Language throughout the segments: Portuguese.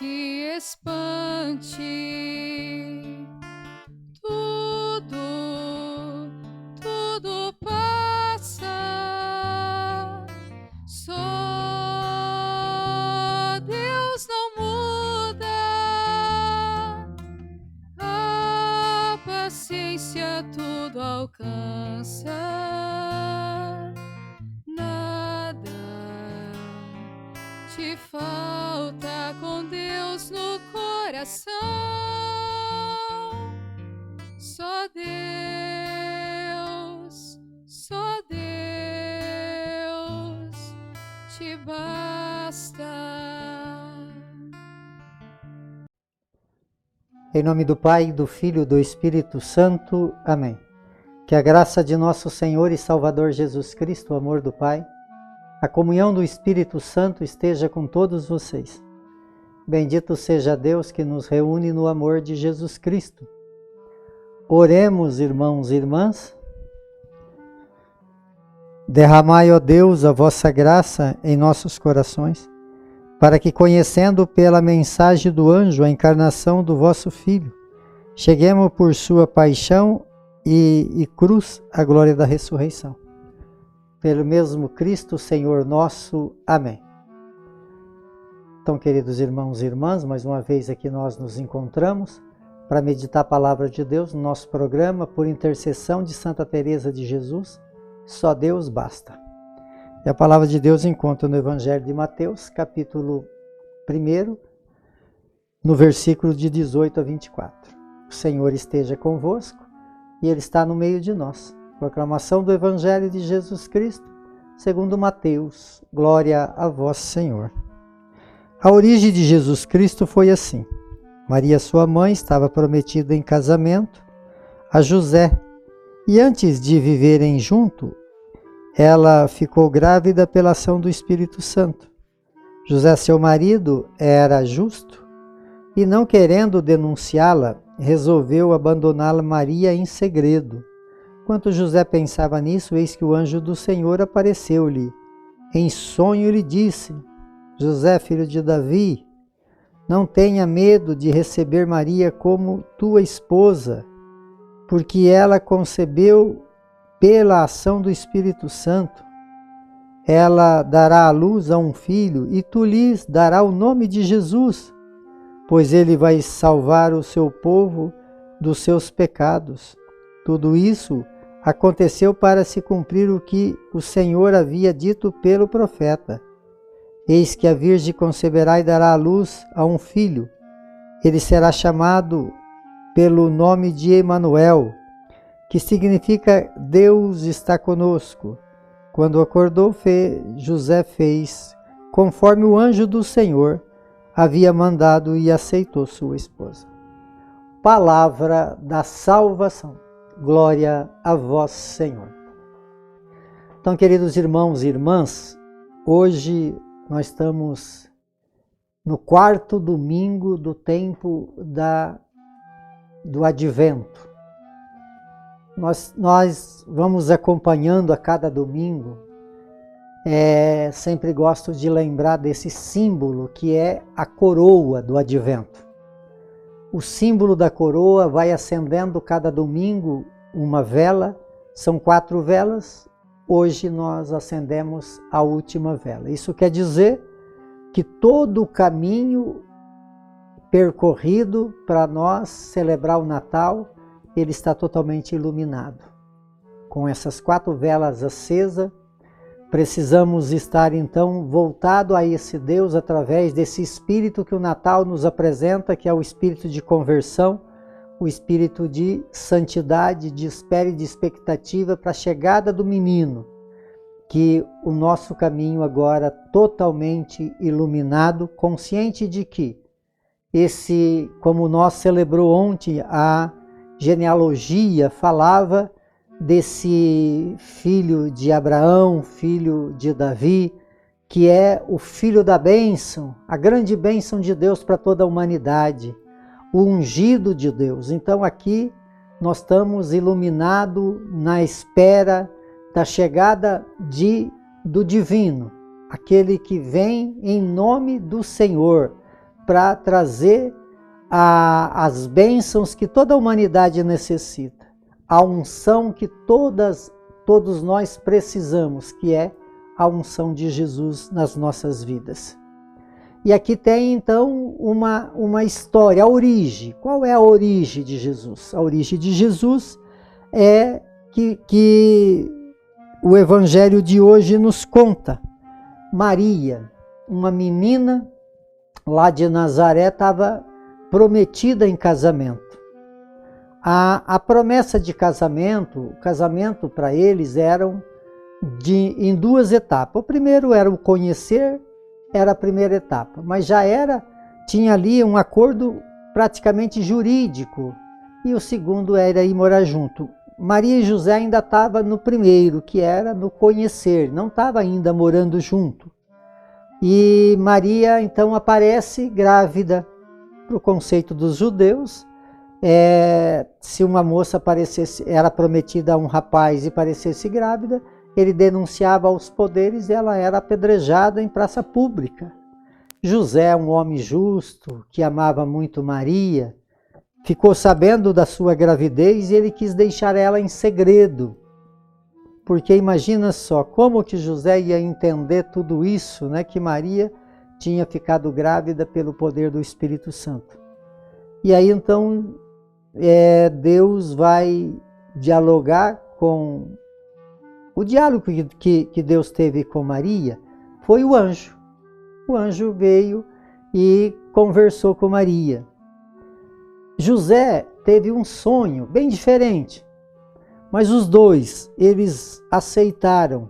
te espante. Tudo passa. Só Deus não muda. A paciência tudo alcança. Nada te falta com Deus no coração. Só Deus te basta. Em nome do Pai, do Filho e do Espírito Santo. Amém. Que a graça de nosso Senhor e Salvador Jesus Cristo, o amor do Pai, a comunhão do Espírito Santo esteja com todos vocês. Bendito seja Deus que nos reúne no amor de Jesus Cristo. Oremos, irmãos e irmãs. Derramai, ó Deus, a vossa graça em nossos corações, para que, conhecendo pela mensagem do anjo a encarnação do vosso Filho, cheguemos por sua paixão e cruz à glória da ressurreição. Pelo mesmo Cristo, Senhor nosso. Amém. Então, queridos irmãos e irmãs, mais uma vez aqui nós nos encontramos para meditar a palavra de Deus no nosso programa, por intercessão de Santa Teresa de Jesus, só Deus basta. E a palavra de Deus encontra no Evangelho de Mateus, capítulo 1, no versículo de 18 a 24. O Senhor esteja convosco e Ele está no meio de nós. Proclamação do Evangelho de Jesus Cristo, segundo Mateus. Glória a vós, Senhor. A origem de Jesus Cristo foi assim. Maria, sua mãe, estava prometida em casamento a José, e antes de viverem junto, ela ficou grávida pela ação do Espírito Santo. José, seu marido, era justo e, não querendo denunciá-la, resolveu abandoná-la Maria em segredo. Enquanto José pensava nisso, eis que o anjo do Senhor apareceu-lhe. Em sonho lhe disse: José, filho de Davi, não tenha medo de receber Maria como tua esposa, porque ela concebeu pela ação do Espírito Santo. Ela dará à luz a um filho, e tu lhes darás o nome de Jesus, pois ele vai salvar o seu povo dos seus pecados. Tudo isso aconteceu para se cumprir o que o Senhor havia dito pelo profeta. Eis que a Virgem conceberá e dará à luz a um filho. Ele será chamado pelo nome de Emanuel, que significa Deus está conosco. Quando acordou, José fez conforme o anjo do Senhor havia mandado e aceitou sua esposa. Palavra da salvação. Glória a vós, Senhor. Então, queridos irmãos e irmãs, hoje nós estamos no 4º domingo do tempo do Advento. Nós vamos acompanhando a cada domingo. Sempre gosto de lembrar desse símbolo que é a coroa do Advento. O símbolo da coroa vai acendendo cada domingo uma vela, são 4 velas. Hoje nós acendemos a última vela. Isso quer dizer que todo o caminho percorrido para nós celebrar o Natal, ele está totalmente iluminado. Com essas 4 velas acesas, precisamos estar então voltado a esse Deus através desse Espírito que o Natal nos apresenta, que é o Espírito de conversão, o Espírito de santidade, de espera e de expectativa para a chegada do menino. Que o nosso caminho agora totalmente iluminado, consciente de que como nós celebrou ontem, a genealogia falava desse filho de Abraão, filho de Davi, que é o filho da bênção, a grande bênção de Deus para toda a humanidade, o ungido de Deus. Então aqui nós estamos iluminados na espera da chegada do divino, aquele que vem em nome do Senhor, para trazer as bênçãos que toda a humanidade necessita, a unção que todos nós precisamos, que é a unção de Jesus nas nossas vidas. E aqui tem então uma história, a origem. Qual é a origem de Jesus? A origem de Jesus é que o Evangelho de hoje nos conta. Maria, uma menina lá de Nazaré, estava prometida em casamento. A promessa de casamento, o casamento para eles eram em duas etapas. O primeiro era o conhecer, era a primeira etapa, mas tinha ali um acordo praticamente jurídico, e o segundo era ir morar junto. Maria e José ainda estavam no primeiro, que era no conhecer, não estava ainda morando junto. E Maria então aparece grávida. Para o conceito dos judeus, se uma moça aparecesse, era prometida a um rapaz e parecesse grávida, ele denunciava aos poderes e ela era apedrejada em praça pública. José, um homem justo, que amava muito Maria, ficou sabendo da sua gravidez e ele quis deixar ela em segredo. Porque imagina só, como que José ia entender tudo isso, né, que Maria tinha ficado grávida pelo poder do Espírito Santo. E aí então Deus vai dialogar com... O diálogo que Deus teve com Maria foi o anjo. O anjo veio e conversou com Maria. José teve um sonho bem diferente, mas os dois, eles aceitaram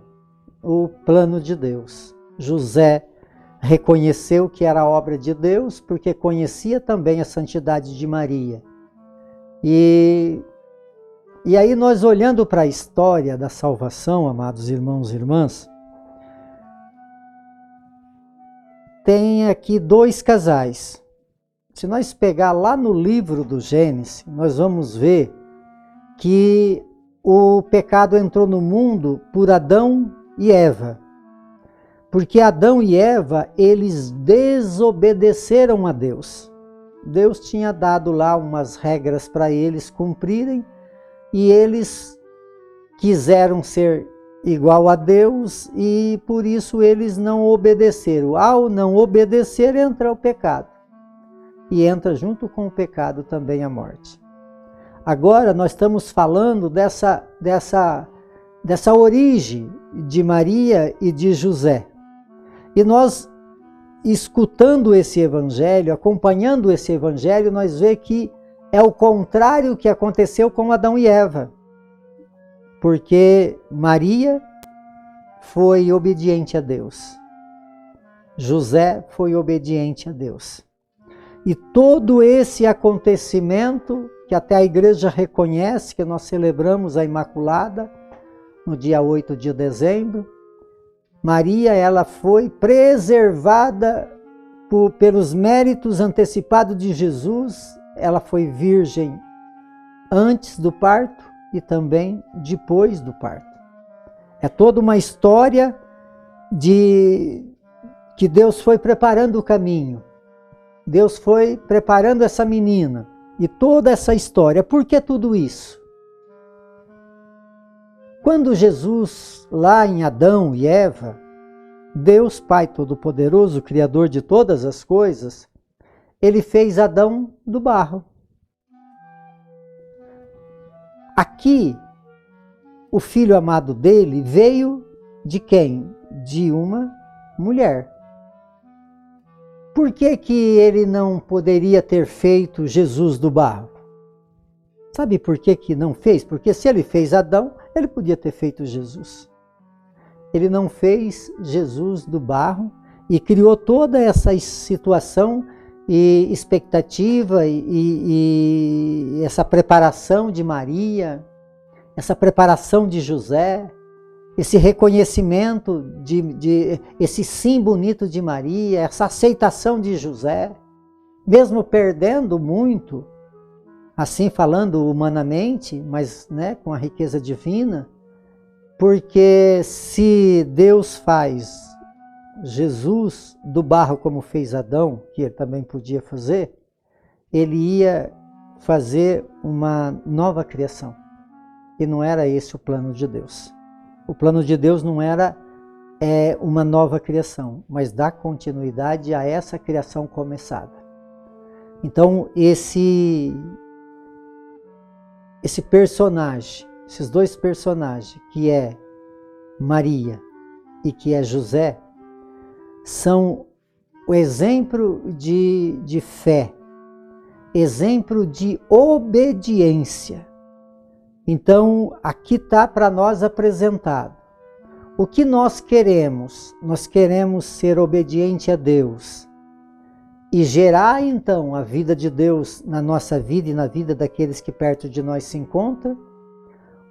o plano de Deus. José reconheceu que era obra de Deus, porque conhecia também a santidade de Maria. E aí nós, olhando para a história da salvação, amados irmãos e irmãs, tem aqui dois casais. Se nós pegar lá no livro do Gênesis, nós vamos ver que o pecado entrou no mundo por Adão e Eva. Porque Adão e Eva, eles desobedeceram a Deus. Deus tinha dado lá umas regras para eles cumprirem e eles quiseram ser igual a Deus e por isso eles não obedeceram. Ao não obedecer, entra o pecado. E entra junto com o pecado também a morte. Agora nós estamos falando dessa origem de Maria e de José. E nós, escutando esse evangelho, acompanhando esse evangelho, nós vemos que é o contrário que aconteceu com Adão e Eva. Porque Maria foi obediente a Deus. José foi obediente a Deus. E todo esse acontecimento, que até a igreja reconhece, que nós celebramos a Imaculada, no dia 8 de dezembro, Maria, ela foi preservada pelos méritos antecipados de Jesus. Ela foi virgem antes do parto e também depois do parto. É toda uma história de que Deus foi preparando o caminho. Deus foi preparando essa menina e toda essa história. Por que tudo isso? Quando Jesus, lá em Adão e Eva, Deus Pai Todo-Poderoso, Criador de todas as coisas, Ele fez Adão do barro. Aqui, o filho amado dele veio de quem? De uma mulher. Por que ele não poderia ter feito Jesus do barro? Sabe por que não fez? Porque se ele fez Adão, ele podia ter feito Jesus. Ele não fez Jesus do barro e criou toda essa situação e expectativa e essa preparação de Maria, essa preparação de José, esse reconhecimento esse sim bonito de Maria, essa aceitação de José, mesmo perdendo muito, assim falando humanamente, mas com a riqueza divina, porque se Deus faz Jesus, do barro como fez Adão, que ele também podia fazer, ele ia fazer uma nova criação. E não era esse o plano de Deus. O plano de Deus não era uma nova criação, mas dar continuidade a essa criação começada. Então, esse personagem, esses dois personagens, que é Maria e que é José, são o exemplo de fé, exemplo de obediência. Então, aqui está para nós apresentado. O que nós queremos? Nós queremos ser obediente a Deus e gerar, então, a vida de Deus na nossa vida e na vida daqueles que perto de nós se encontram?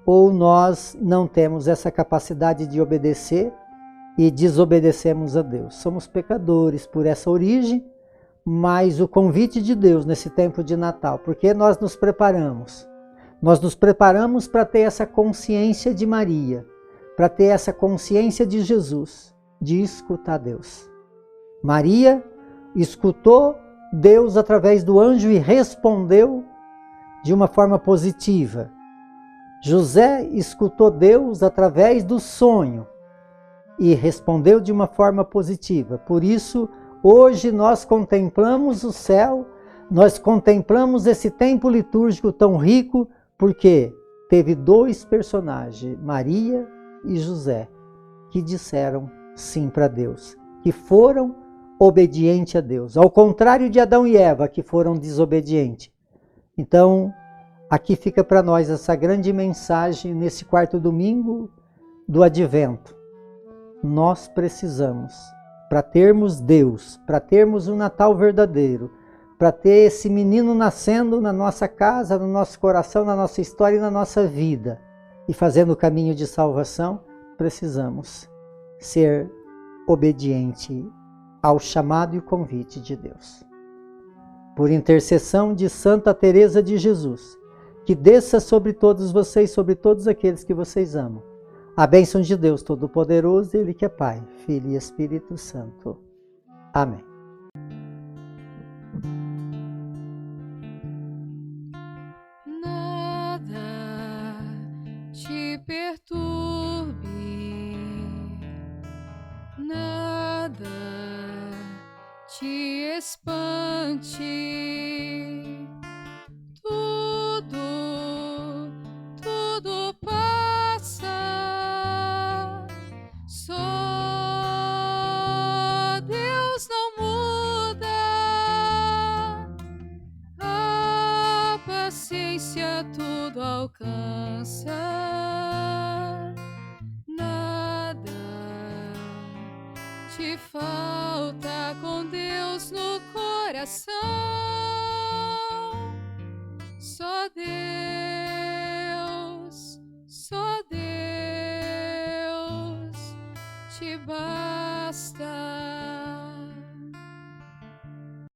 Ou nós não temos essa capacidade de obedecer e desobedecemos a Deus? Somos pecadores por essa origem, mas o convite de Deus nesse tempo de Natal, porque nós nos preparamos? Nós nos preparamos para ter essa consciência de Maria, para ter essa consciência de Jesus, de escutar Deus. Maria escutou Deus através do anjo e respondeu de uma forma positiva. José escutou Deus através do sonho e respondeu de uma forma positiva. Por isso, hoje nós contemplamos o céu, nós contemplamos esse tempo litúrgico tão rico, porque teve dois personagens, Maria e José, que disseram sim para Deus, que foram obedientes a Deus, ao contrário de Adão e Eva, que foram desobedientes. Então, aqui fica para nós essa grande mensagem nesse quarto domingo do Advento. Nós precisamos, para termos Deus, para termos um Natal verdadeiro, para ter esse menino nascendo na nossa casa, no nosso coração, na nossa história e na nossa vida, e fazendo o caminho de salvação, precisamos ser obediente ao chamado e o convite de Deus. Por intercessão de Santa Teresa de Jesus, que desça sobre todos vocês, sobre todos aqueles que vocês amam, a bênção de Deus Todo-Poderoso, Ele que é Pai, Filho e Espírito Santo. Amém. Nada te perturbe, nada te espante, tudo passa, só Deus não muda, a paciência tudo alcança, nada te falta com Deus no coração, só Deus te basta.